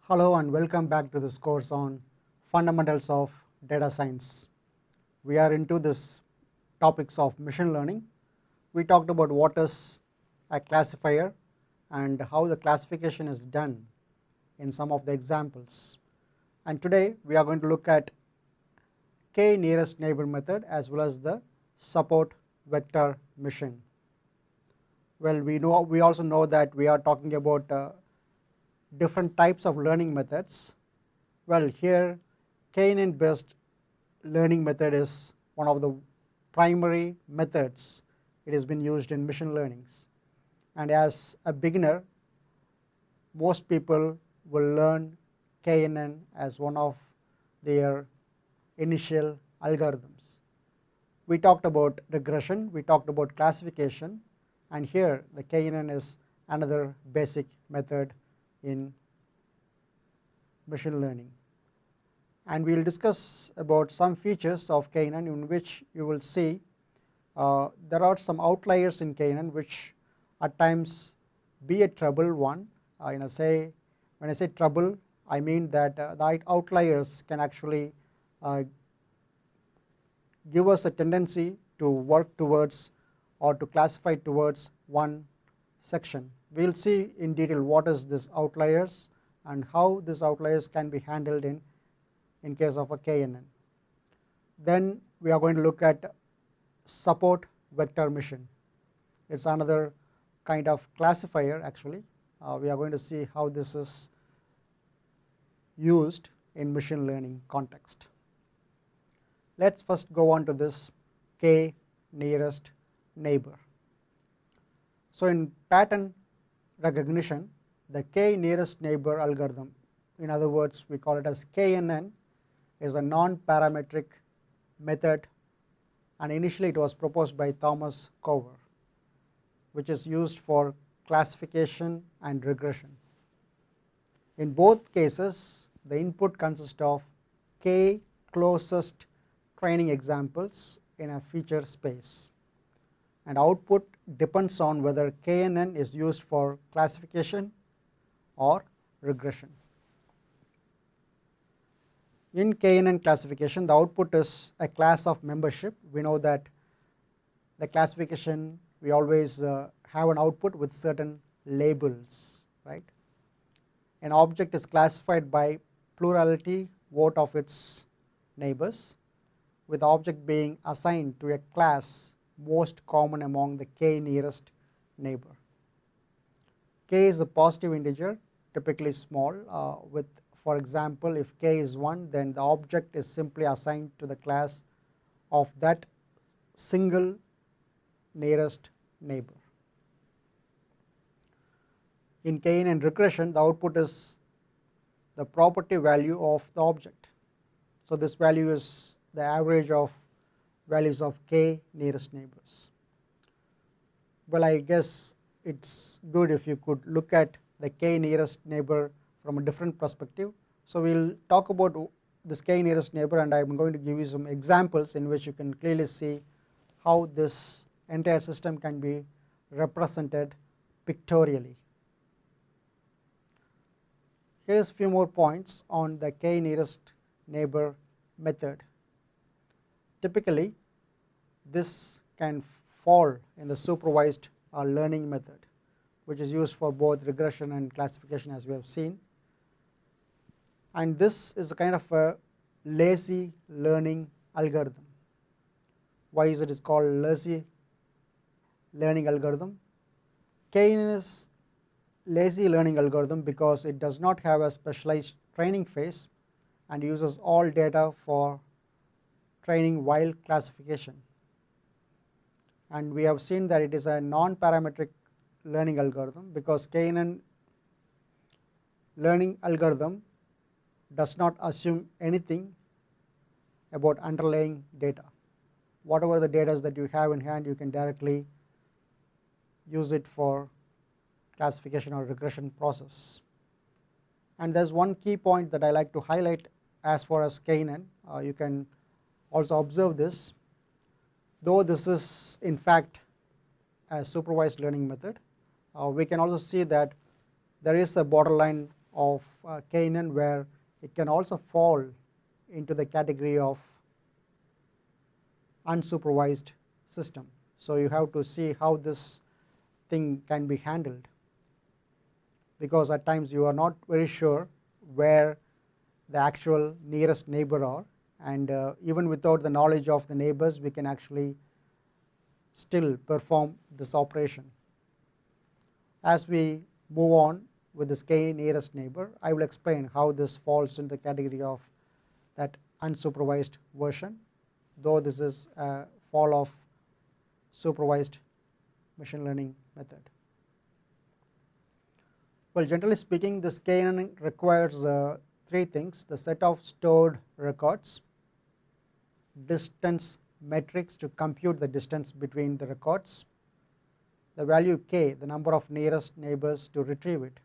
Hello and welcome back to this course on fundamentals of data science. We are into this topics of machine learning. We talked about what is a classifier and how the classification is done in some of the examples. And today we are going to look at k nearest neighbor method as well as the support vector machine. Well, we also know that we are talking about different types of learning methods. Well, here KNN based learning method is one of the primary methods. It has been used in machine learnings, and as a beginner most people will learn KNN as one of their initial algorithms. We talked about regression, we talked about classification, and here the KNN is another basic method in machine learning. And we will discuss about some features of KNN in which you will see there are some outliers in KNN which at times be a trouble one. When I say trouble, I mean that the outliers can actually give us a tendency to work towards or to classify towards one section. We will see in detail what is this outliers and how these outliers can be handled in case of a KNN. Then we are going to look at support vector machine. It's another kind of classifier actually. We are going to see how this is used in machine learning context. Let's first go on to this k nearest neighbor. So in pattern recognition, the k nearest neighbor algorithm, in other words we call it as KNN, is a non-parametric method, and initially it was proposed by Thomas Cover, which is used for classification and regression. In both cases the input consists of k closest training examples in a feature space, and output depends on whether KNN is used for classification or regression. In KNN classification, the output is a class of membership. We know that the classification we always have an output with certain labels, right? An object is classified by plurality vote of its neighbors, with the object being assigned to a class most common among the k nearest neighbor. K is a positive integer, typically small, with, for example, if k is 1, then the object is simply assigned to the class of that single nearest neighbor. In KNN regression, the output is the property value of the object. So this value is the average of values of k nearest neighbors. Well, I guess it's good if you could look at the k nearest neighbor from a different perspective. So we will talk about this k nearest neighbor, and I am going to give you some examples in which you can clearly see how this entire system can be represented pictorially. Here is a few more points on the k nearest neighbor method. Typically this can fall in the supervised learning method, which is used for both regression and classification, as we have seen. And this is a kind of a lazy learning algorithm. Why is it called lazy learning algorithm? KNN is lazy learning algorithm because it does not have a specialized training phase and uses all data for training while classification. And we have seen that it is a non-parametric learning algorithm because KNN learning algorithm does not assume anything about underlying data. Whatever the data that you have in hand, you can directly use it for classification or regression process. And there's one key point that I like to highlight as far as KNN. You can also observe this. Though this is in fact a supervised learning method, we can also see that there is a borderline of KNN where it can also fall into the category of unsupervised system. So you have to see how this thing can be handled, because at times you are not very sure where the actual nearest neighbor are, and even without the knowledge of the neighbors we can actually still perform this operation. As we move on with this k nearest neighbor, I will explain how this falls in the category of that unsupervised version, though this is a fall of supervised machine learning method. Well, generally speaking, this KNN requires three things: the set of stored records, distance metrics to compute the distance between the records, the value k, the number of nearest neighbors to retrieve it.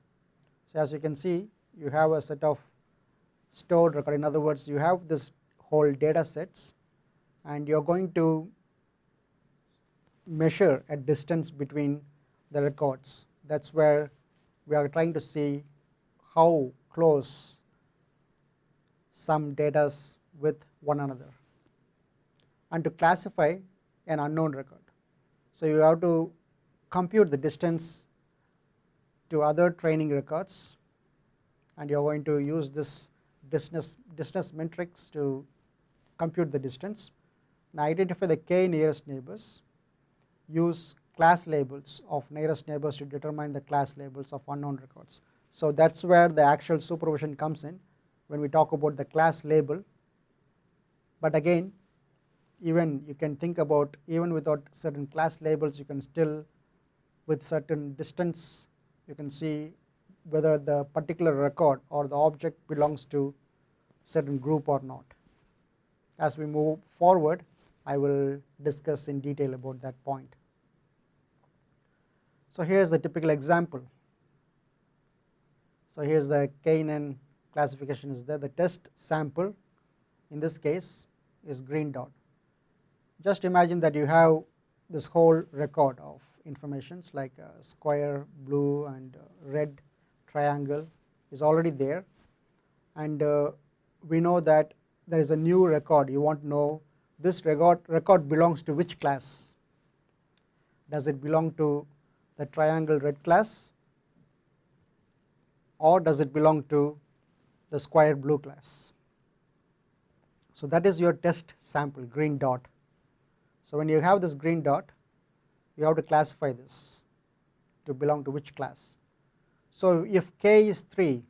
So as you can see, you have a set of stored record. In other words, you have this whole data sets and you are going to measure a distance between the records. That's where we are trying to see how close some data is with one another, and to classify an unknown record. So you have to compute the distance to other training records, and you are going to use this distance matrix to compute the distance and identify the k nearest neighbors, use class labels of nearest neighbors to determine the class labels of unknown records. So that's where the actual supervision comes in when we talk about the class label. But again, even you can think about, even without certain class labels, you can still, with certain distance, you can see whether the particular record or the object belongs to certain group or not. As we move forward, I will discuss in detail about that point. So here's the typical example. So here's the KNN classification is there. The test sample in this case is green dot. Just imagine that you have this whole record of informations like square, blue, and red triangle is already there, and we know that there is a new record. You want to know this record belongs to which class. Does it belong to the triangle red class, or does it belong to the square blue class? So that is your test sample, green dot. So when you have this green dot, you have to classify this to belong to which class. So if k is 3,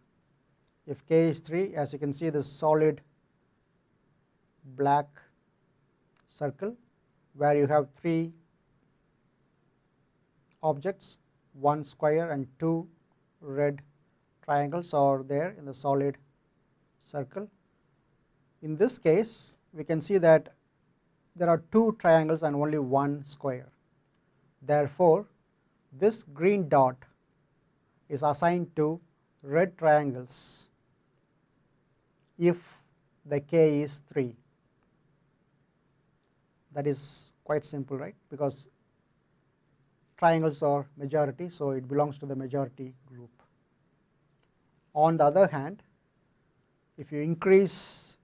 as you can see, this solid black circle where you have 3 objects, 1 square and 2 red triangles are there in the solid circle. In this case, we can see that there are 2 triangles and only 1 square. Therefore, this green dot is assigned to red triangles if the k is 3. That is quite simple, right? Because triangles are majority, so it belongs to the majority group. On the other hand, if you increase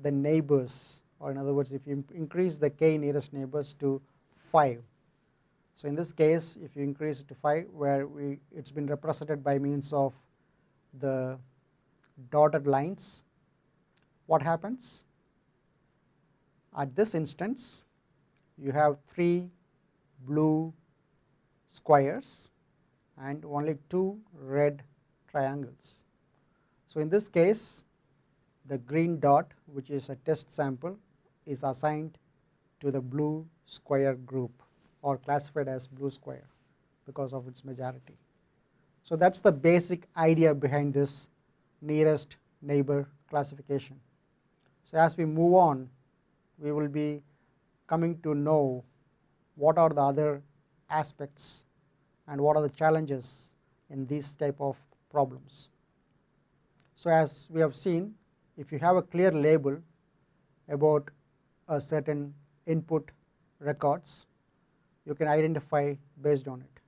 the neighbors, or in other words, if you increase the k nearest neighbors to 5, so in this case, if you increase it to 5, where it's been represented by means of the dotted lines, what happens? At this instance, you have 3 blue squares and only 2 red triangles. So in this case, the green dot, which is a test sample, is assigned to the blue square group, or classified as blue square because of its majority. So that's the basic idea behind this nearest neighbor classification. So as we move on, we will be coming to know what are the other aspects and what are the challenges in these type of problems. So as we have seen, if you have a clear label about a certain input records, you can identify based on it.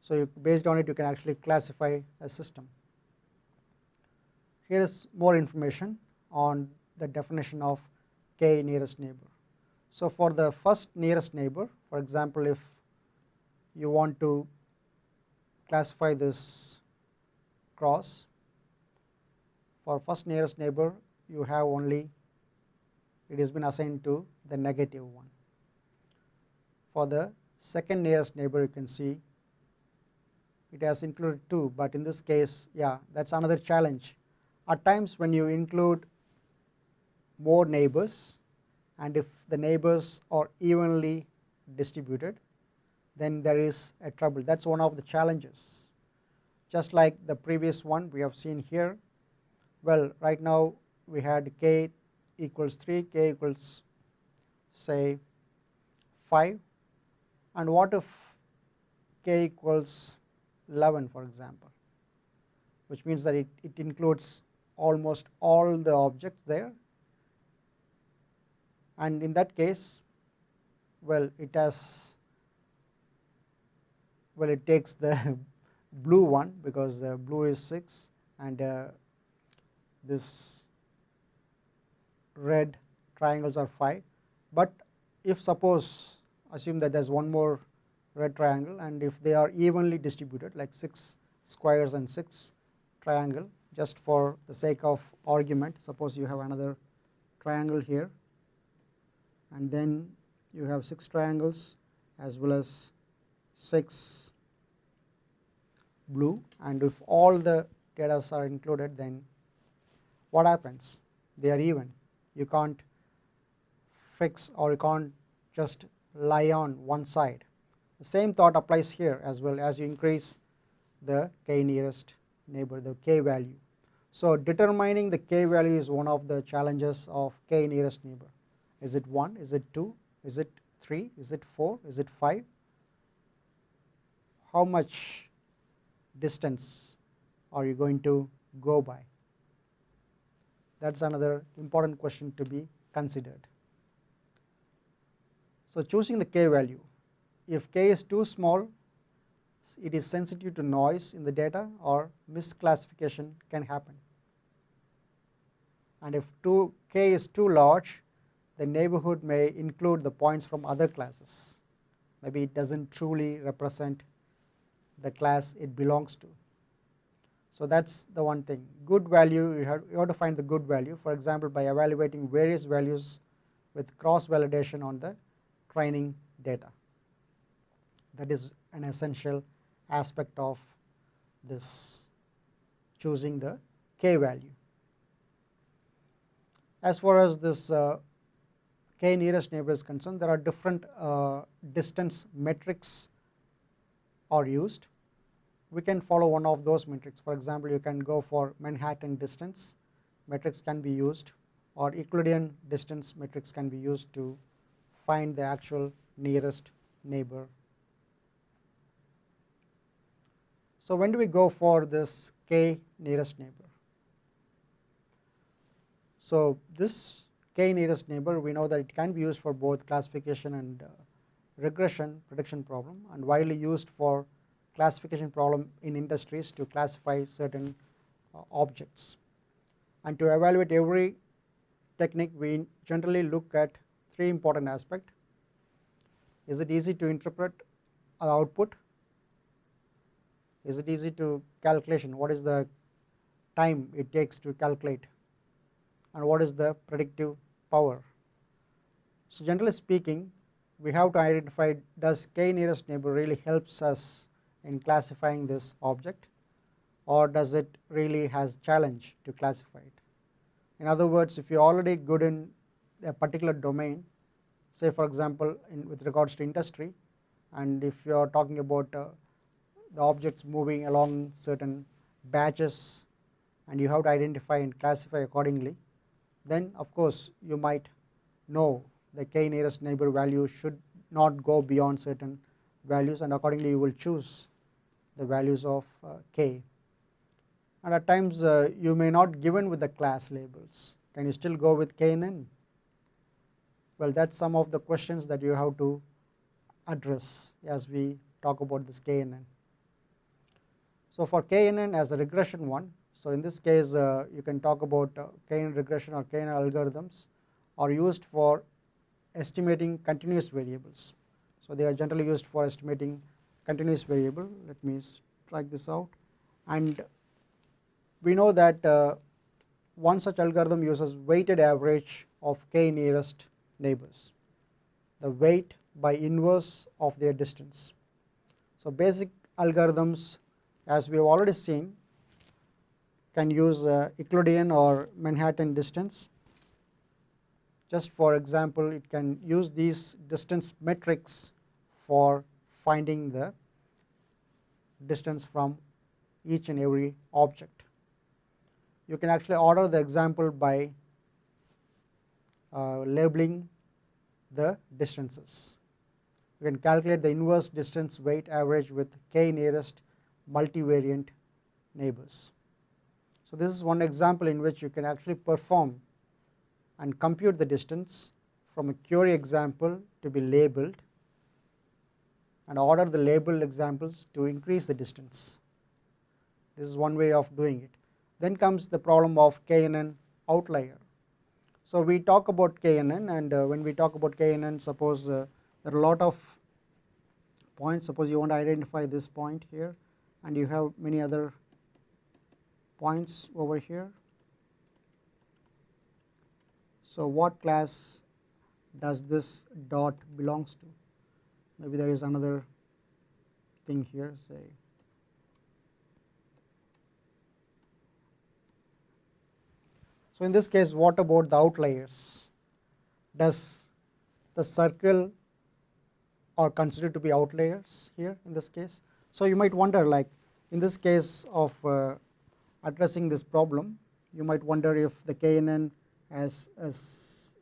So based on it, you can actually classify a system. here is more information on the definition of k nearest neighbor. So for the first nearest neighbor, for example, if you want to classify this cross, for first nearest neighbor you have only, it has been assigned to the negative one. For the second nearest neighbor, you can see it has included 2, but in this case, yeah, that's another challenge. At times when you include more neighbors, and if the neighbors are evenly distributed, then there is a trouble. That's one of the challenges. Just like the previous one we have seen here, well, right now we had k equals 3, k equals say 5, and what if k equals 11, for example, which means that it includes almost all the objects there, and in that case, well, it takes the blue one because blue is 6 and this red triangles are 5. But if suppose assume that there's one more red triangle, and if they are evenly distributed like 6 squares and 6 triangle, just for the sake of argument, suppose you have another triangle here, and then you have 6 triangles as well as 6 blue, and if all the data are included, then what happens? They are even. You can't fix, or you can't just lie on one side. The same thought applies here as well. As you increase the k nearest neighbor, the k value. So determining the k value is one of the challenges of k nearest neighbor. Is it 1? Is it 2? Is it 3? Is it 4? Is it 5? How much distance are you going to go by? That's another important question to be considered. So choosing the k value, if k is too small, it is sensitive to noise in the data or misclassification can happen. And if k is too large, the neighborhood may include the points from other classes. Maybe it doesn't truly represent the class it belongs to. So that's the one thing. Good value, you have to find the good value, for example, by evaluating various values with cross validation on the training data. That is an essential aspect of this choosing the k value. As far as this k nearest neighbor is concerned, there are different distance metrics are used. We can follow one of those metrics. For example, you can go for Manhattan distance metrics can be used, or Euclidean distance metrics can be used to find the actual nearest neighbor. So when do we go for this k nearest neighbor? So this k nearest neighbor, we know that it can be used for both classification and regression prediction problem, and widely used for classification problem in industries to classify certain objects. And to evaluate every technique, we generally look at 3 important aspects. Is it easy to interpret an output? Is it easy to calculation? What is the time it takes to calculate? And what is the predictive power? So generally speaking, we have to identify, does k nearest neighbor really helps us in classifying this object, or does it really has challenge to classify it? In other words, if you're already good in a particular domain, say for example with regards to industry, and if you're talking about the objects moving along certain batches and you have to identify and classify accordingly, then of course you might know the k nearest neighbor value should not go beyond certain values, and accordingly you will choose the values of k. And at times you may not given with the class labels. Can you still go with k and n? Well, that's some of the questions that you have to address as we talk about this k and n. So for k and n as a regression one, So in this case, you can talk about k-NN regression or k-NN algorithms are used for estimating continuous variables. So they are generally used for estimating continuous variable. Let me strike this out. And we know that one such algorithm uses weighted average of k nearest neighbors, the weight by inverse of their distance. So basic algorithms, as we have already seen, can use Euclidean or Manhattan distance. Just for example, it can use these distance metrics for finding the distance from each and every object. You can actually order the example by labeling the distances. You can calculate the inverse distance weight average with k nearest multivariate neighbors. So this is one example in which you can actually perform and compute the distance from a query example to be labeled and order the labeled examples to increase the distance. This is one way of doing it. Then comes the problem of k-NN outlier. So we talk about k-NN, and when we talk about k-NN, suppose there are a lot of points. Suppose you want to identify this point here, and you have many other points over here. So what class does this dot belongs to? Maybe there is another thing here, say so in this case, what about the outliers? Does the circle are considered to be outliers here in this case? So you might wonder, like in this case of addressing this problem, you might wonder if the k-NN has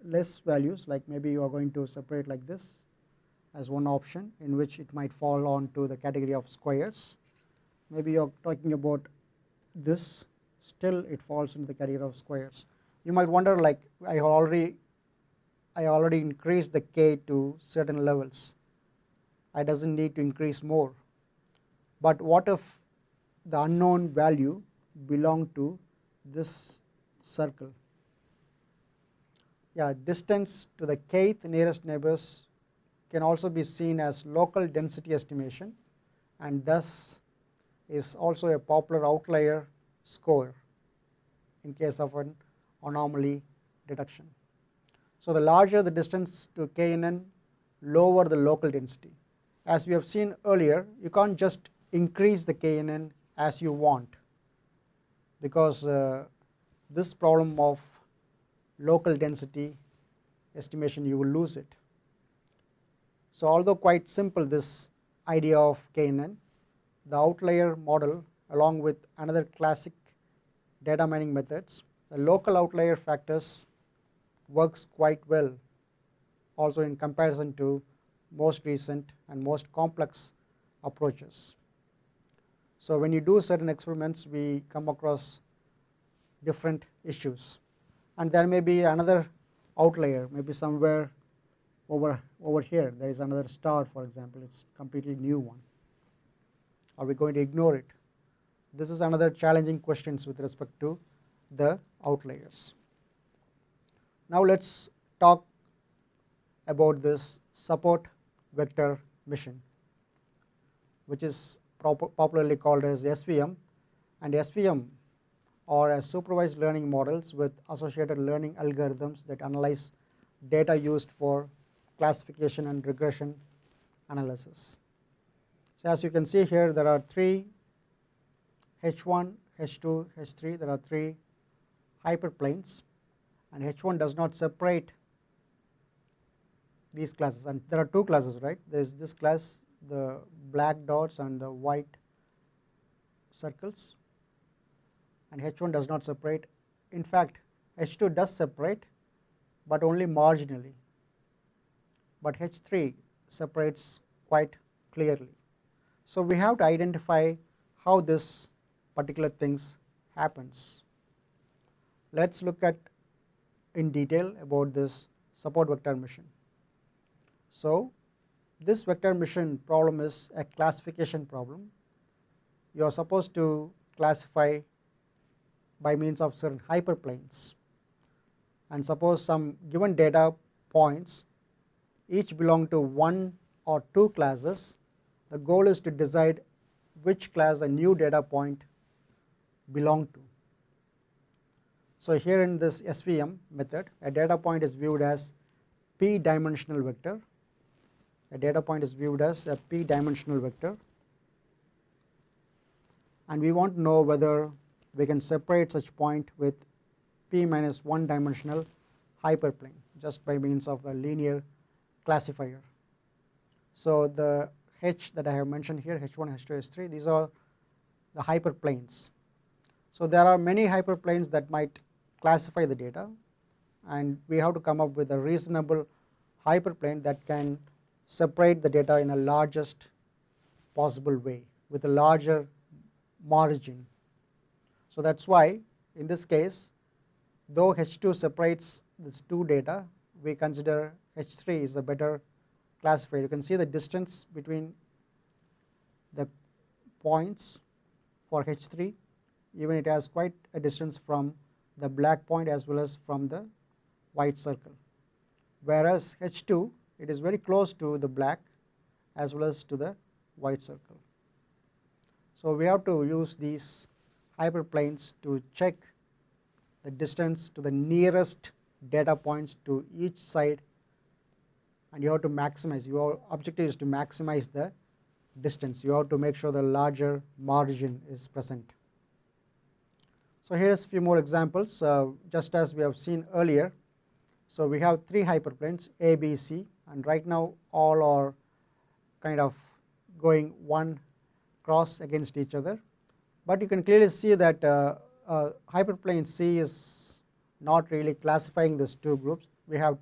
less values, like maybe you are going to separate like this as one option, in which it might fall onto the category of squares. Maybe you are talking about this, still it falls into the category of squares. You might wonder, like I already increased the k to certain levels. I doesn't need to increase more. But what if the unknown value belong to this circle? Yeah, distance to the kth nearest neighbors can also be seen as local density estimation, and thus is also a popular outlier score in case of an anomaly detection. So the larger the distance to k-NN, lower the local density. As we have seen earlier, you can't just increase the k-NN as you want, because this problem of local density estimation, you will lose it. So although quite simple, this idea of k-NN, the outlier model along with another classic data mining methods, the local outlier factors works quite well also in comparison to most recent and most complex approaches. So when you do certain experiments, we come across different issues, and there may be another outlier, maybe somewhere over here there is another star, for example. It's completely new one. Are we going to ignore it? This is another challenging questions with respect to the outliers. Now let's talk about this support vector mission, which is popularly called as SVM, and SVM are as supervised learning models with associated learning algorithms that analyze data used for classification and regression analysis. So as you can see here, there are three H1, H2, H3. There are three hyperplanes, and H1 does not separate these classes, and there are two classes, right? There is this class, the black dots and the white circles, and H1 does not separate. In fact, H2 does separate, but only marginally, but H3 separates quite clearly. So we have to identify how this particular things happens. Let's look at in detail about this support vector mission. So this vector mission problem is a classification problem. You are supposed to classify by means of certain hyperplanes. And suppose some given data points each belong to one or two classes, the goal is to decide which class a new data point belong to. So here in this SVM method, a data point is viewed as p-dimensional vector. A data point is viewed as a p-dimensional vector, and we want to know whether we can separate such point with p minus 1 dimensional hyperplane just by means of a linear classifier. So the H that I have mentioned here, H1, H2, H3, these are the hyperplanes. So there are many hyperplanes that might classify the data, and we have to come up with a reasonable hyperplane that can separate the data in a largest possible way with a larger margin. So that's why in this case, though H2 separates these two data, we consider H3 is a better classifier. You can see the distance between the points for H3, even it has quite a distance from the black point as well as from the white circle. Whereas H2, it is very close to the black as well as to the white circle. So we have to use these hyperplanes to check the distance to the nearest data points to each side, and you have to maximize. Your objective is to maximize the distance. You have to make sure the larger margin is present. So here is a few more examples, just as we have seen earlier. So we have three hyperplanes A, B, C, and right now all are kind of going one cross against each other. But you can clearly see that hyperplane C is not really classifying these two groups. We have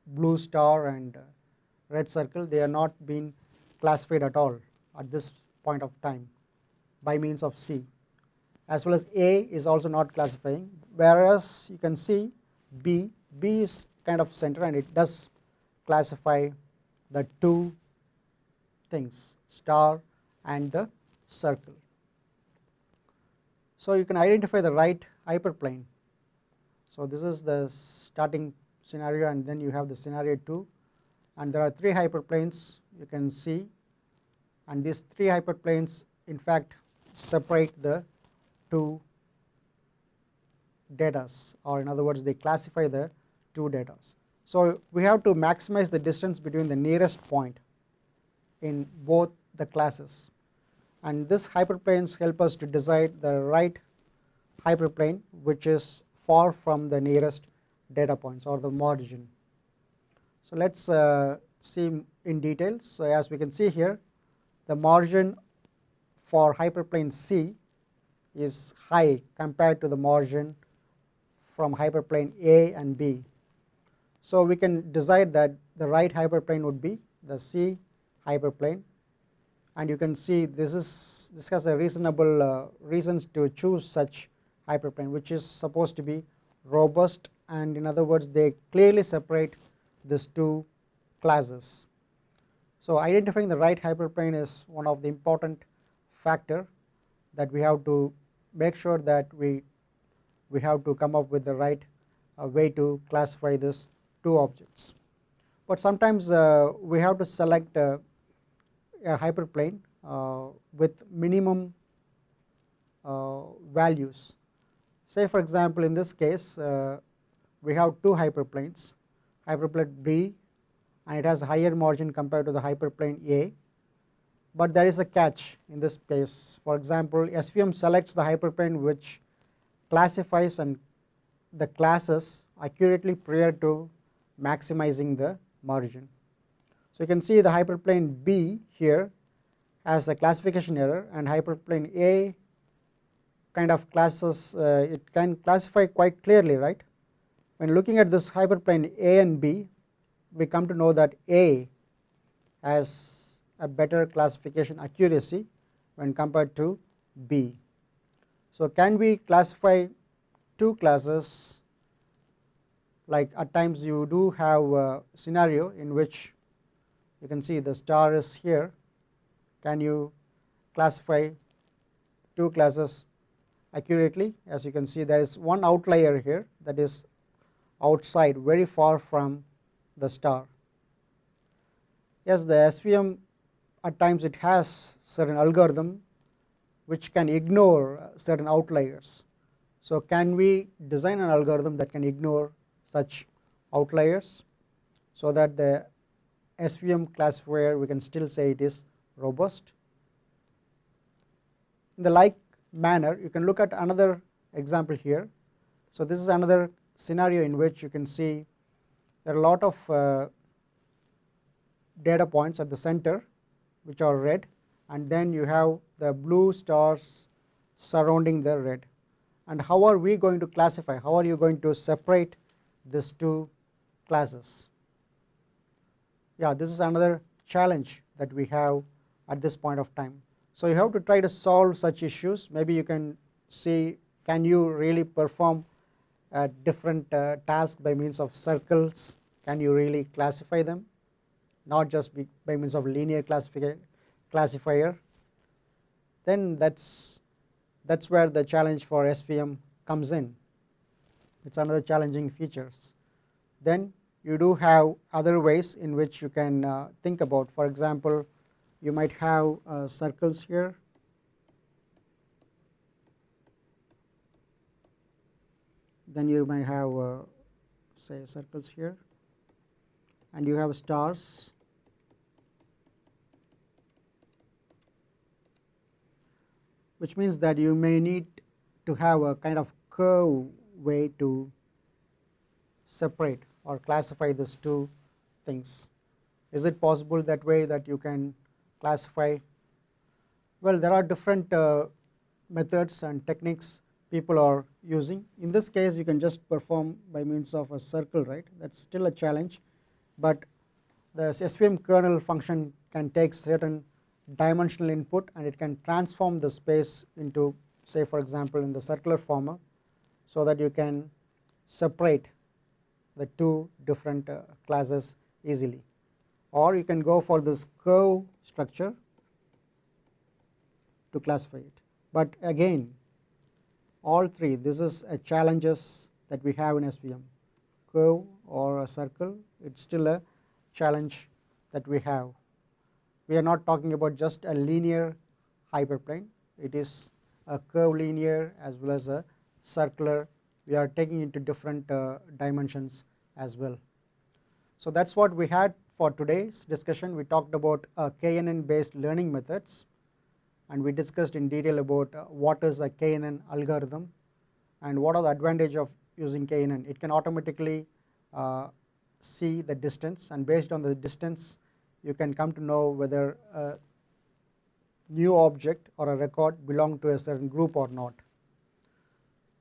blue star and red circle. They are not being classified at all at this point of time by means of C. As well as A is also not classifying, whereas you can see B is kind of center and it does classify the two things, star and the circle. So you can identify the right hyperplane. So this is the starting scenario, and then you have the scenario 2, and there are three hyperplanes you can see, and these three hyperplanes in fact separate the two datas, or in other words they classify the two datas. So we have to maximize the distance between the nearest point in both the classes, and these hyperplanes help us to decide the right hyperplane which is far from the nearest data points or the margin. So let's see in details. So as we can see here, the margin for hyperplane C is high compared to the margin from hyperplane A and B. So we can decide that the right hyperplane would be the C hyperplane, and you can see this has a reasonable reasons to choose such hyperplane, which is supposed to be robust, and in other words they clearly separate these two classes. So identifying the right hyperplane is one of the important factor that we have to make sure that we have to come up with the right way to classify these two objects. But sometimes we have to select a hyperplane with minimum values. Say for example in this case we have two hyperplanes, hyperplane B, and it has a higher margin compared to the hyperplane A, but there is a catch in this case. For example, SVM selects the hyperplane which classifies and the classes accurately prior to maximizing the margin. So you can see the hyperplane B here has a classification error, and hyperplane A kind of classes, it can classify quite clearly, right? When looking at this hyperplane A and B, we come to know that A has a better classification accuracy when compared to B. So can we classify two classes? Like at times you do have a scenario in which you can see the star is here. Can you classify two classes accurately. As you can see, there is one outlier here that is outside, very far from the star. Yes, the SVM at times it has certain algorithm which can ignore certain outliers. So can we design an algorithm that can ignore such outliers so that the SVM classifier, we can still say it is robust? In the like manner, you can look at another example here. So this is another scenario in which you can see there are a lot of data points at the center which are red, and then you have the blue stars surrounding the red. And how are we going to classify? How are you going to separate these two classes? Yeah, this is another challenge that we have at this point of time. So you have to try to solve such issues. Maybe you can see, can you really perform a different task by means of circles? Can you really classify them? Not just by means of linear classifier. Then that's where the challenge for SVM comes in. It's another challenging features. Then you do have other ways in which you can think about. For example, you might have circles here. Then you might have say circles here, and you have stars. Which means that you may need to have a kind of curve way to separate or classify these two things. Is it possible that way that you can classify? Well, there are different methods and techniques people are using. In this case, you can just perform by means of a circle, right? That's still a challenge, but the SVM kernel function can take certain dimensional input and it can transform the space into, say for example, in the circular form, so that you can separate the two different classes easily. Or you can go for this curve structure to classify it. But again, all three, this is a challenges that we have in SVM. Curve or a circle, it's still a challenge that we have. We are not talking about just a linear hyperplane. It is a curve linear as well as a circular. We are taking into different dimensions as well. So that's what we had for today's discussion. We talked about KNN based learning methods, and we discussed in detail about what is a KNN algorithm and what are the advantages of using KNN. It can automatically see the distance, and based on the distance you can come to know whether a new object or a record belong to a certain group or not.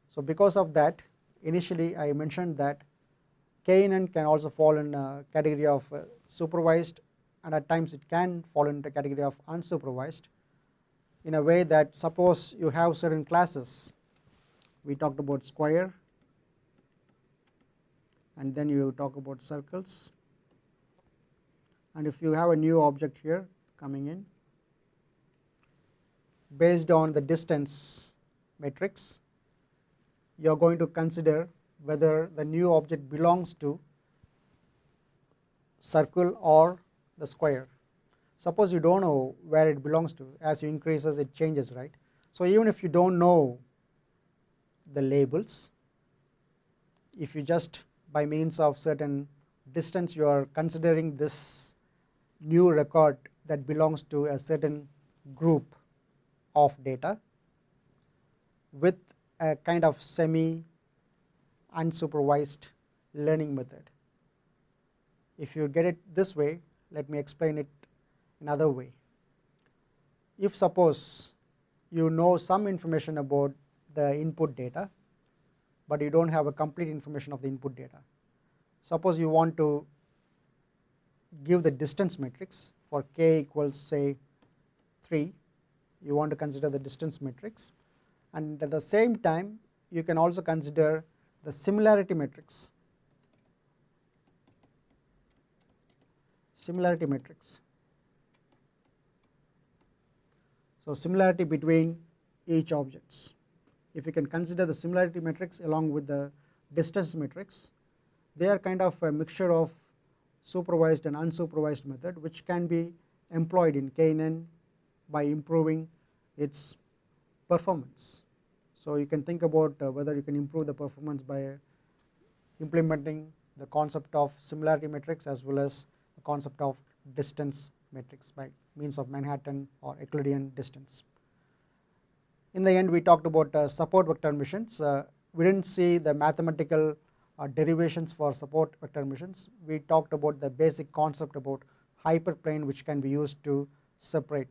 So because of that, initially I mentioned that KNN can also fall in a category of supervised, and at times it can fall in the category of unsupervised, in a way that suppose you have certain classes. We talked about square, and then you talk about circles. And if you have a new object here coming in, based on the distance matrix, you are going to consider whether the new object belongs to circle or the square. Suppose you don't know where it belongs to. As you increases, it changes, right? So even if you don't know the labels, if you just by means of certain distance you are considering this new record that belongs to a certain group of data with a kind of semi unsupervised learning method. If you get it this way, let me explain it another way. If suppose you know some information about the input data, but you don't have a complete information of the input data. Suppose you want to give the distance matrix for k equals say 3, you want to consider the distance matrix, and at the same time you can also consider the similarity matrix. Similarity matrix. So similarity between each objects. if you can consider the similarity matrix along with the distance matrix, they are kind of a mixture of supervised and unsupervised method, which can be employed in KNN by improving its performance. So you can think about whether you can improve the performance by implementing the concept of similarity matrix as well as the concept of distance matrix by means of Manhattan or Euclidean distance. In the end, we talked about support vector missions. We didn't see the mathematical derivations for support vector missions. We talked about the basic concept about hyperplane, which can be used to separate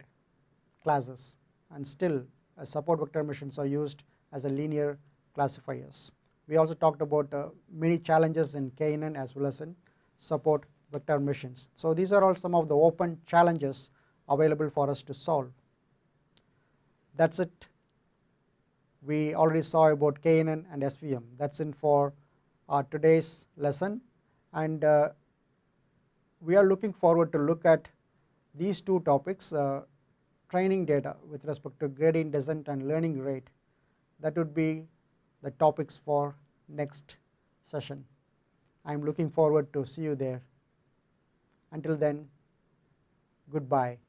classes, and still support vector missions are used as a linear classifiers. We also talked about many challenges in KNN as well as in support vector missions. So these are all some of the open challenges available for us to solve. That's it. We already saw about KNN and SVM. That's it for today's lesson, and we are looking forward to look at these two topics, training data with respect to gradient descent and learning rate. That would be the topics for next session. I am looking forward to see you there. Until then, goodbye.